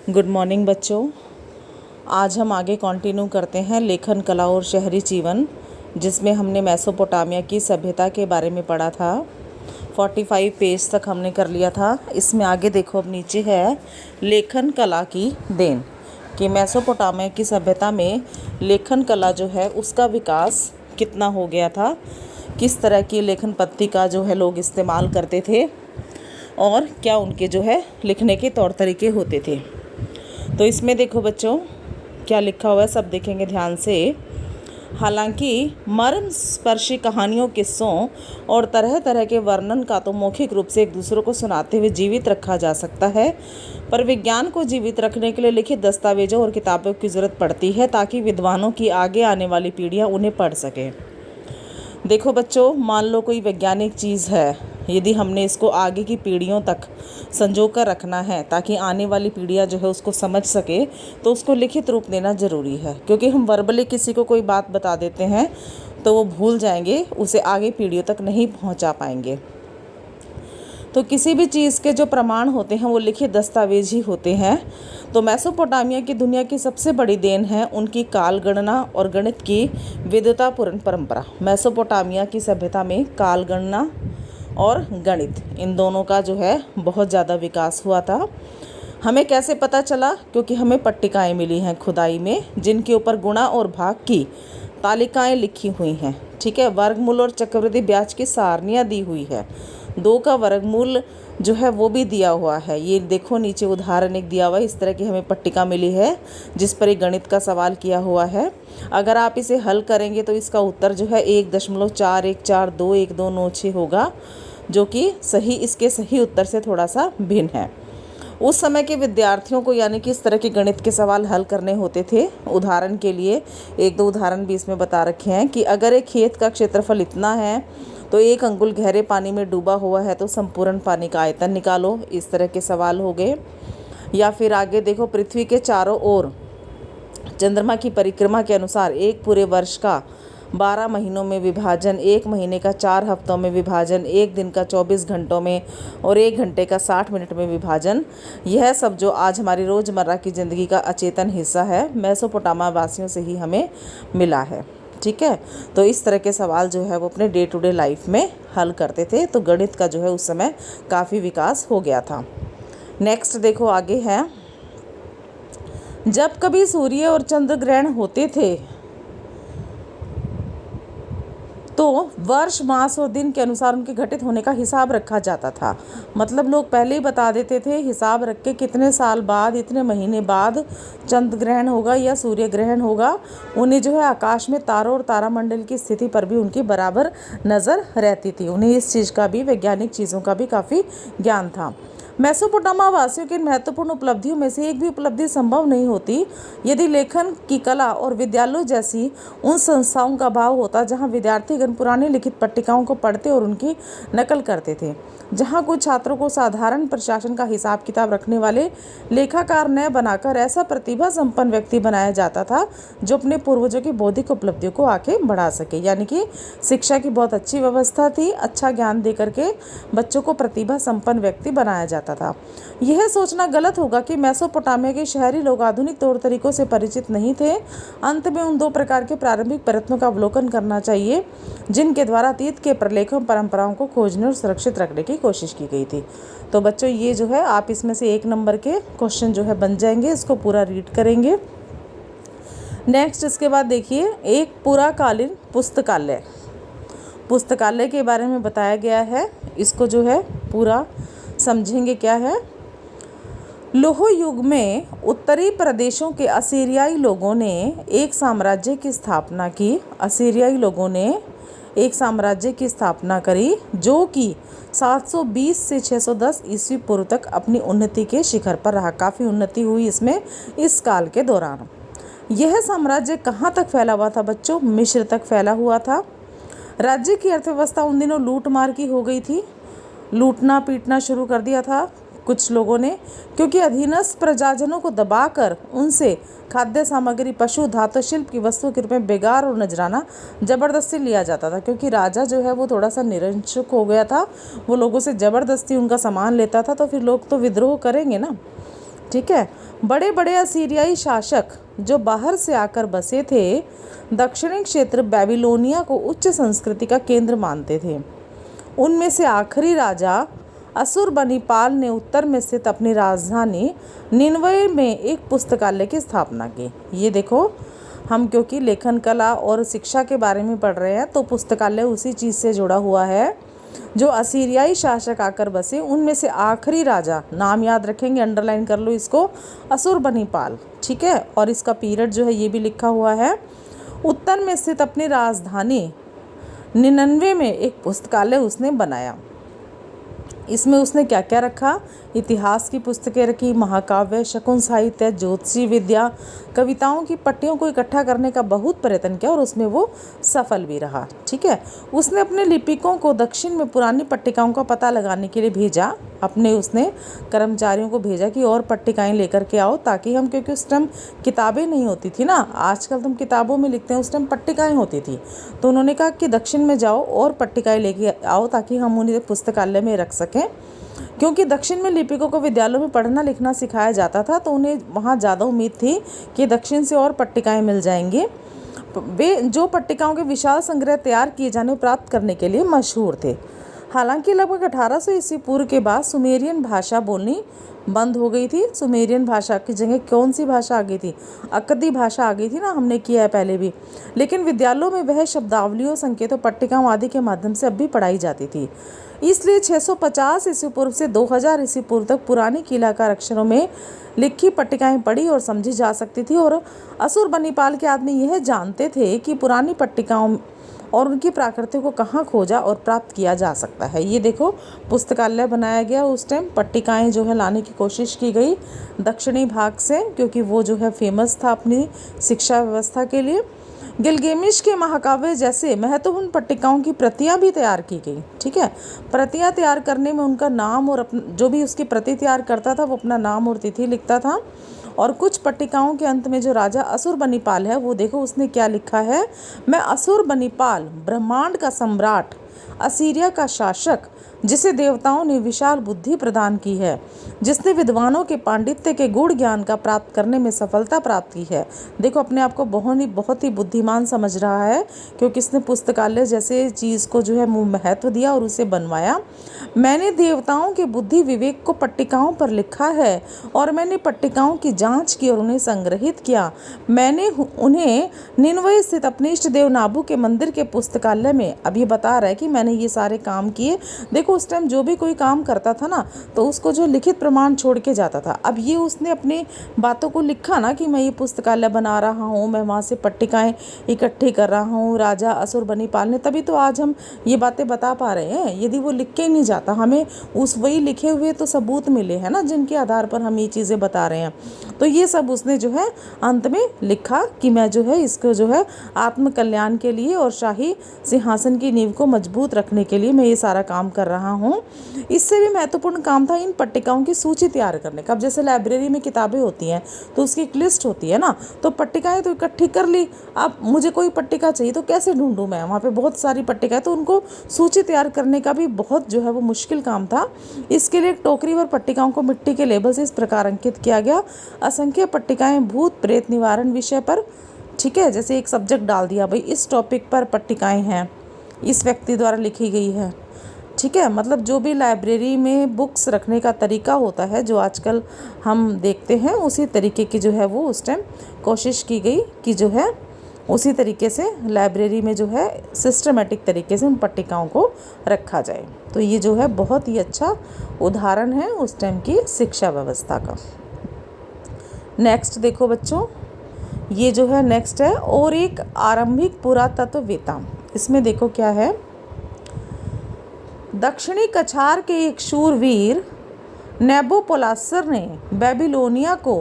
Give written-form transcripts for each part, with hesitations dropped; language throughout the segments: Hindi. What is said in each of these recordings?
गुड मॉर्निंग बच्चों। आज हम आगे कंटिन्यू करते हैं लेखन कला और शहरी जीवन, जिसमें हमने मेसोपोटामिया की सभ्यता के बारे में पढ़ा था। 45 पेज तक हमने कर लिया था। इसमें आगे देखो, अब नीचे है लेखन कला की देन कि मेसोपोटामिया की सभ्यता में लेखन कला जो है उसका विकास कितना हो गया था, किस तरह की लेखन पद्धति का जो है लोग इस्तेमाल करते थे और क्या उनके जो है लिखने के तौर तरीके होते थे। तो इसमें देखो बच्चों क्या लिखा हुआ है, सब देखेंगे ध्यान से। हालांकि मर्म स्पर्शी कहानियों, किस्सों और तरह तरह के वर्णन का तो मौखिक रूप से एक दूसरे को सुनाते हुए जीवित रखा जा सकता है, पर विज्ञान को जीवित रखने के लिए लिखित दस्तावेजों और किताबों की ज़रूरत पड़ती है ताकि विद्वानों की आगे आने वाली पीढ़ियाँ उन्हें पढ़ सकें। देखो बच्चों, मान लो कोई वैज्ञानिक चीज़ है, यदि हमने इसको आगे की पीढ़ियों तक संजो कर रखना है ताकि आने वाली पीढ़ियाँ जो है उसको समझ सके, तो उसको लिखित रूप देना ज़रूरी है। क्योंकि हम वर्बली किसी को कोई बात बता देते हैं तो वो भूल जाएंगे, उसे आगे पीढ़ियों तक नहीं पहुंचा पाएंगे। तो किसी भी चीज़ के जो प्रमाण होते हैं वो लिखित दस्तावेज ही होते हैं। तो मेसोपोटामिया की दुनिया की सबसे बड़ी देन है उनकी काल गणना और गणित की विद्वतापूर्ण परंपरा। मेसोपोटामिया की सभ्यता में काल गणना और गणित, इन दोनों का जो है बहुत ज़्यादा विकास हुआ था। हमें कैसे पता चला? क्योंकि हमें पट्टिकाएँ मिली हैं खुदाई में, जिनके ऊपर गुणा और भाग की तालिकाएँ लिखी हुई हैं। ठीक है, वर्गमूल और चक्रवृद्धि ब्याज की सारनियाँ दी हुई है। 2 का वर्गमूल जो है वो भी दिया हुआ है। ये देखो नीचे उदाहरण एक दिया हुआ है, इस तरह की हमें पट्टिका मिली है जिस पर एक गणित का सवाल किया हुआ है। अगर आप इसे हल करेंगे तो इसका उत्तर जो है 1.41421296 होगा, जो कि इसके सही उत्तर से थोड़ा सा भिन्न है। उस समय के विद्यार्थियों को यानी कि इस तरह के गणित के सवाल हल करने होते थे। उदाहरण के लिए 1-2 उदाहरण भी इसमें बता रखे हैं कि अगर एक खेत का क्षेत्रफल इतना है तो 1 अंगुल गहरे पानी में डूबा हुआ है तो संपूर्ण पानी का आयतन निकालो, इस तरह के सवाल हो गए। या फिर आगे देखो, पृथ्वी के चारों ओर चंद्रमा की परिक्रमा के अनुसार एक पूरे वर्ष का 12 महीनों में विभाजन, 1 महीने का 4 हफ्तों में विभाजन, 1 दिन का 24 घंटों में और 1 घंटे का 60 मिनट में विभाजन, यह सब जो आज हमारी रोज़मर्रा की ज़िंदगी का अचेतन हिस्सा है, मेसोपोटामिया वासियों से ही हमें मिला है। ठीक है, तो इस तरह के सवाल जो है वो अपने डे टू डे लाइफ में हल करते थे। तो गणित का जो है उस समय काफ़ी विकास हो गया था। नेक्स्ट देखो आगे है, जब कभी सूर्य और चंद्र ग्रहण होते थे तो वर्ष, मास और दिन के अनुसार उनके घटित होने का हिसाब रखा जाता था। मतलब लोग पहले ही बता देते थे, हिसाब रख के कितने साल बाद, इतने महीने बाद चंद्र ग्रहण होगा या सूर्य ग्रहण होगा। उन्हें जो है आकाश में तारों और तारामंडल की स्थिति पर भी उनकी बराबर नज़र रहती थी। उन्हें इस चीज़ का भी, वैज्ञानिक चीज़ों का भी काफ़ी ज्ञान था। मेसोपोटामिया वासियों की महत्वपूर्ण उपलब्धियों में से एक भी उपलब्धि संभव नहीं होती यदि लेखन की कला और विद्यालयों जैसी उन संस्थाओं का अभाव होता जहां विद्यार्थीगण पुरानी लिखित पट्टिकाओं को पढ़ते और उनकी नकल करते थे, जहां कुछ छात्रों को साधारण प्रशासन का हिसाब किताब रखने वाले लेखाकार न बनाकर ऐसा प्रतिभा संपन्न व्यक्ति बनाया जाता था जो अपने पूर्वजों की बौद्धिक उपलब्धियों को आगे बढ़ा सके। यानी कि शिक्षा की बहुत अच्छी व्यवस्था थी, अच्छा ज्ञान दे करके बच्चों को प्रतिभा संपन्न व्यक्ति बनाया जाता था। यह सोचना गलत होगा कि मेसोपोटामिया के शहरी लोग आधुनिक तौर तरीकों से परिचित नहीं थे। अंत में उन 2 प्रकार के प्रारंभिक प्रयत्नों का अवलोकन करना चाहिए जिनके द्वारा अतीत के प्रलेखों परंपराओं को खोजने और सुरक्षित रखने की कोशिश की गई थी। तो बच्चों ये जो है आप इसमें से 1 नंबर के क्वेश्चन जो है बन जाएंगे, इसको पूरा रीड करेंगे। नेक्स्ट इसके बाद देखिए, एक पुराकालीन पुस्तकालय, पुस्तकालय के बारे में बताया गया है। इसको जो है पूरा समझेंगे क्या है। लोह युग में उत्तरी प्रदेशों के असीरियाई लोगों ने एक साम्राज्य की स्थापना की। असीरियाई लोगों ने एक साम्राज्य की स्थापना करी जो कि 720 से 610 ईस्वी पूर्व तक अपनी उन्नति के शिखर पर रहा। काफ़ी उन्नति हुई इसमें इस काल के दौरान। यह साम्राज्य कहाँ तक फैला हुआ था बच्चों? मिस्र तक फैला हुआ था। राज्य की अर्थव्यवस्था उन दिनों लूट मार की हो गई थी, लूटना पीटना शुरू कर दिया था कुछ लोगों ने, क्योंकि अधीनस्थ प्रजाजनों को दबाकर उनसे खाद्य सामग्री, पशु, धातु शिल्प की वस्तु के रूप में बेगार और नजराना जबरदस्ती लिया जाता था। क्योंकि राजा जो है वो थोड़ा सा निरंकुश हो गया था, वो लोगों से ज़बरदस्ती उनका सामान लेता था, तो फिर लोग तो विद्रोह करेंगे ना। ठीक है। बड़े बड़े असीरियाई शासक जो बाहर से आकर बसे थे दक्षिणी क्षेत्र बेबीलोनिया को उच्च संस्कृति का केंद्र मानते थे। उनमें से आखिरी राजा असुरबनीपाल ने उत्तर में स्थित अपनी राजधानी निनवे में एक पुस्तकालय की स्थापना की। ये देखो, हम क्योंकि लेखन कला और शिक्षा के बारे में पढ़ रहे हैं तो पुस्तकालय उसी चीज़ से जुड़ा हुआ है। जो असीरियाई शासक आकर बसे उनमें से आखिरी राजा, नाम याद रखेंगे, अंडरलाइन कर लो इसको, असुरबनीपाल, ठीक है। और इसका पीरियड जो है ये भी लिखा हुआ है। उत्तर में स्थित अपनी राजधानी निनवे में एक पुस्तकालय उसने बनाया। इसमें उसने क्या क्या रखा? इतिहास की पुस्तकें रखी, महाकाव्य, शकुन साहित्य, ज्योतिषी विद्या, कविताओं की पट्टियों को इकट्ठा करने का बहुत प्रयत्न किया और उसमें वो सफल भी रहा। ठीक है। उसने अपने लिपिकों को दक्षिण में पुरानी पट्टिकाओं का पता लगाने के लिए भेजा। उसने कर्मचारियों को भेजा कि और पट्टिकाएं लेकर के आओ, ताकि हम, क्योंकि उस टाइम किताबें नहीं होती थी ना, आजकल तुम किताबों में लिखते हैं, उस टाइम पट्टिकाएं होती थी। तो उन्होंने कहा कि दक्षिण में जाओ और पट्टिकाएं लेके आओ ताकि हम उन्हें पुस्तकालय में रख सकें। क्योंकि दक्षिण में लिपिकों को विद्यालयों में पढ़ना लिखना सिखाया जाता था, तो उन्हें वहाँ ज़्यादा उम्मीद थी कि दक्षिण से और पट्टिकाएं मिल जाएंगी। वे जो पट्टिकाओं के विशाल संग्रह तैयार किए जाने प्राप्त करने के लिए मशहूर थे। हालांकि लगभग 1800 ईस्वी पूर्व के बाद सुमेरियन भाषा बोलनी बंद हो गई थी। सुमेरियन भाषा की जगह कौन सी भाषा आ गई थी? अक्कदी भाषा आ गई थी ना, हमने किया है पहले भी। लेकिन विद्यालयों में वह शब्दावलियों, संकेतों, पट्टिकाओं आदि के माध्यम से अब भी पढ़ाई जाती थी। इसलिए 650 ईस्वी पूर्व से 2000 ईस्वी पूर्व तक पुरानी किलाकार अक्षरों में लिखी पट्टिकाएं पढ़ी और समझी जा सकती थी। और असुरबनीपाल के आदमी यह जानते थे कि पुरानी पट्टिकाओं और उनकी प्रकृति को कहाँ खोजा और प्राप्त किया जा सकता है। ये देखो, पुस्तकालय बनाया गया उस टाइम, पट्टिकाएं जो है लाने की कोशिश की गई दक्षिणी भाग से, क्योंकि वो जो है फेमस था अपनी शिक्षा व्यवस्था के लिए। गिलगेमिश के महाकाव्य जैसे महत्वपूर्ण पट्टिकाओं की प्रतियां भी तैयार की गई। ठीक है। प्रतियां तैयार करने में उनका नाम और जो भी उसकी प्रति तैयार करता था वो अपना नाम और तिथि लिखता था। और कुछ पट्टिकाओं के अंत में जो राजा असुरबनीपाल है वो देखो उसने क्या लिखा है, मैं असुरबनीपाल, ब्रह्मांड का सम्राट, असीरिया का शासक, जिसे देवताओं ने विशाल बुद्धि प्रदान की है, जिसने विद्वानों के पांडित्य के गूढ़ ज्ञान का प्राप्त करने में सफलता प्राप्त की है। देखो, अपने आप को बहुत ही बुद्धिमान समझ रहा है, क्योंकि इसने पुस्तकालय जैसे चीज़ को जो है महत्व दिया और उसे बनवाया। मैंने देवताओं के बुद्धि विवेक को पट्टिकाओं पर लिखा है और मैंने पट्टिकाओं की जांच की और उन्हें संग्रहित किया। मैंने उन्हें निनवे स्थित अपने इष्ट देव नाबू के मंदिर के पुस्तकालय में, अब ये बता रहा है कि मैंने ये सारे काम किए। देखो, उस टाइम जो भी कोई काम करता था ना तो उसको जो लिखित प्रमाण छोड़ के जाता था। अब ये उसने अपनी बातों को लिखा ना कि मैं ये पुस्तकालय बना रहा हूँ, मैं वहाँ से पट्टिकाएं इकट्ठी कर रहा हूँ राजा असुरबनीपाल ने, तभी तो आज हम ये बातें बता पा रहे हैं। यदि वो लिख के ही नहीं जाता, हमें उस वही लिखे हुए तो सबूत मिले हैं ना, जिनके आधार पर हम ये चीज़ें बता रहे हैं। तो ये सब उसने जो है अंत में लिखा कि मैं जो है इसको जो है आत्म कल्याण के लिए और शाही सिंहासन की नींव को मजबूत रखने के लिए मैं ये सारा काम कर रहा हूँ। इससे भी महत्वपूर्ण काम था इन पट्टिकाओं की सूची तैयार करने का। अब जैसे लाइब्रेरी में किताबें होती हैं तो उसकी एक लिस्ट होती है ना, तो पट्टिकाएं तो इकट्ठी कर ली। अब मुझे कोई पट्टिका चाहिए तो कैसे ढूंढूं मैं, वहाँ पे बहुत सारी पट्टिकाएं, तो उनको सूची तैयार करने का भी बहुत जो है वो मुश्किल काम था। इसके लिए एक टोकरी पर पट्टिकाओं को मिट्टी के लेबल से इस प्रकार अंकित किया गया, असंख्य पट्टिकाएं भूत प्रेत निवारण विषय पर। ठीक है, जैसे एक सब्जेक्ट डाल दिया, भाई इस टॉपिक पर पट्टिकाएं हैं, इस व्यक्ति द्वारा लिखी गई है। ठीक है, मतलब जो भी लाइब्रेरी में बुक्स रखने का तरीका होता है जो आजकल हम देखते हैं, उसी तरीके की जो है वो उस टाइम कोशिश की गई कि जो है उसी तरीके से लाइब्रेरी में जो है सिस्टमेटिक तरीके से उन पट्टिकाओं को रखा जाए। तो ये जो है बहुत ही अच्छा उदाहरण है उस टाइम की शिक्षा व्यवस्था का। नेक्स्ट देखो बच्चों, ये जो है नेक्स्ट है और एक आरंभिक पुरातत्ववेत्ता। इसमें देखो क्या है, दक्षिणी कछार के एक शूरवीर नेबोपोलासर ने बेबीलोनिया को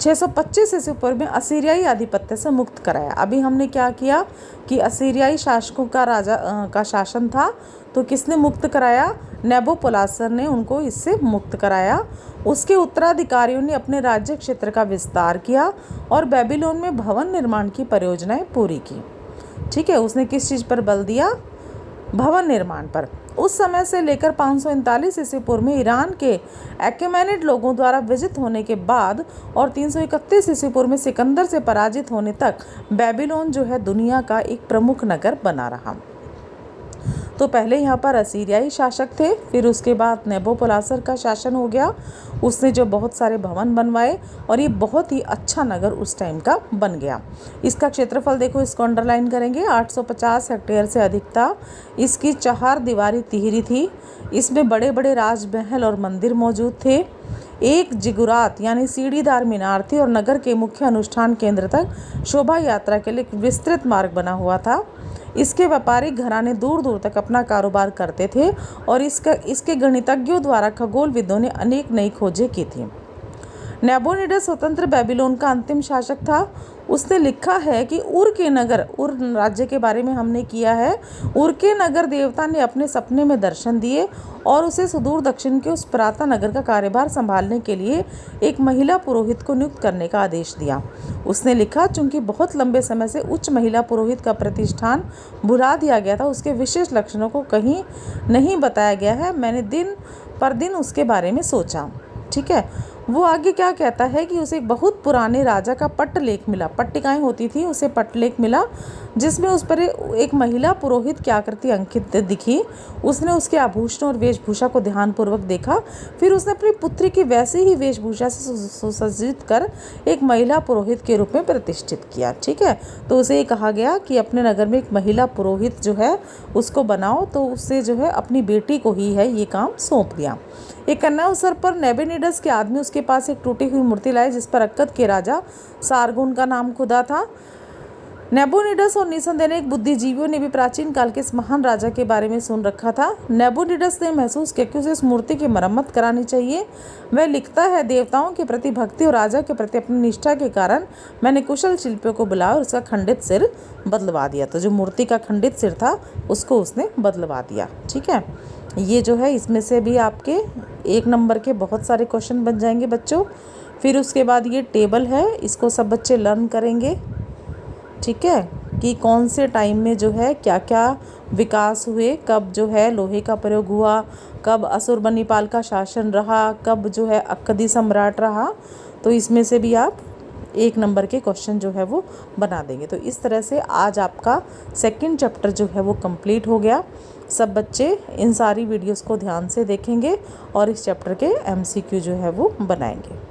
625 ईस्वी पूर्व में असीरियाई आधिपत्य से मुक्त कराया। अभी हमने क्या किया कि असीरियाई शासकों का शासन था, तो किसने मुक्त कराया? नेबोपोलासर ने उनको इससे मुक्त कराया। उसके उत्तराधिकारियों ने अपने राज्य क्षेत्र का विस्तार किया और बेबीलोन में भवन निर्माण की परियोजनाएं पूरी की। ठीक है, उसने किस चीज़ पर बल दिया? भवन निर्माण पर। उस समय से लेकर 539 ईस्वी पूर्व में ईरान के एक्यूमेनिड लोगों द्वारा विजित होने के बाद और 331 ईस्वी पूर्व में सिकंदर से पराजित होने तक बेबीलोन जो है दुनिया का एक प्रमुख नगर बना रहा। तो पहले यहाँ पर असीरियाई शासक थे, फिर उसके बाद नेबोपोलासर का शासन हो गया। उसने जो बहुत सारे भवन बनवाए और ये बहुत ही अच्छा नगर उस टाइम का बन गया। इसका क्षेत्रफल देखो, इसको अंडरलाइन करेंगे, 850 हेक्टेयर से अधिक था। इसकी 4 दीवारी तिहरी थी। इसमें बड़े बड़े राजमहल और मंदिर मौजूद थे। एक जिगुरात यानी सीढ़ीदार मीनार थी और नगर के मुख्य अनुष्ठान केंद्र तक शोभा यात्रा के लिए एक विस्तृत मार्ग बना हुआ था। इसके व्यापारिक घराने दूर दूर तक अपना कारोबार करते थे और इसके गणितज्ञों द्वारा खगोलविदों ने अनेक नई खोजें की थी। नेबोनिडस स्वतंत्र बेबीलोन का अंतिम शासक था। उसने लिखा है कि उर के नगर, उर राज्य के बारे में हमने किया है, उर के नगर देवता ने अपने सपने में दर्शन दिए और उसे सुदूर दक्षिण के उस प्राता नगर का कार्यभार संभालने के लिए एक महिला पुरोहित को नियुक्त करने का आदेश दिया। उसने लिखा, चूंकि बहुत लंबे समय से उच्च महिला पुरोहित का प्रतिष्ठान भुला दिया गया था, उसके विशेष लक्षणों को कहीं नहीं बताया गया है। मैंने दिन पर दिन उसके बारे में सोचा। ठीक है, वो आगे क्या कहता है कि उसे एक बहुत पुराने राजा का पट्टलेख मिला। पट्टिकाएं होती थी, उसे पट्टलेख मिला जिसमें उस पर एक महिला पुरोहित की आकृति अंकित दिखी। उसने उसके आभूषणों और वेशभूषा को ध्यानपूर्वक देखा। फिर उसने अपनी पुत्री की वैसी ही वेशभूषा से सुसज्जित कर एक महिला पुरोहित के रूप में प्रतिष्ठित किया। ठीक है, तो उसे ये कहा गया कि अपने नगर में एक महिला पुरोहित जो है उसको बनाओ, तो उससे जो है अपनी बेटी को ही है ये काम सौंप दिया। एक कन्या अवसर पर नेबोनिडस के आदमी उसके पास एक टूटी हुई मूर्ति लाए जिस पर अक्कद के राजा सारगुन का नाम खुदा था। नेबोनिडस और निसंदेह बुद्धिजीवियों ने भी प्राचीन काल के इस महान राजा के बारे में सुन रखा था। नेबोनिडस ने महसूस किया कि उसे इस मूर्ति की मरम्मत करानी चाहिए। वह लिखता है, देवताओं के प्रति भक्ति और राजा के प्रति अपनी निष्ठा के कारण मैंने कुशल शिल्पियों को बुलाया और उसका खंडित सिर बदलवा दिया। तो जो मूर्ति का खंडित सिर था उसको उसने बदलवा दिया। ठीक है, ये जो है इसमें से भी आपके 1 नंबर के बहुत सारे क्वेश्चन बन जाएंगे बच्चों। फिर उसके बाद ये टेबल है, इसको सब बच्चे लर्न करेंगे। ठीक है, कि कौन से टाइम में जो है क्या क्या विकास हुए, कब जो है लोहे का प्रयोग हुआ, कब असुरबनीपाल का शासन रहा, कब जो है अक्कदी सम्राट रहा। तो इसमें से भी आप 1 नंबर के क्वेश्चन जो है वो बना देंगे। तो इस तरह से आज आपका 2nd चैप्टर जो है वो कंप्लीट हो गया। सब बच्चे इन सारी वीडियोस को ध्यान से देखेंगे और इस चैप्टर के MCQ जो है वो बनाएंगे।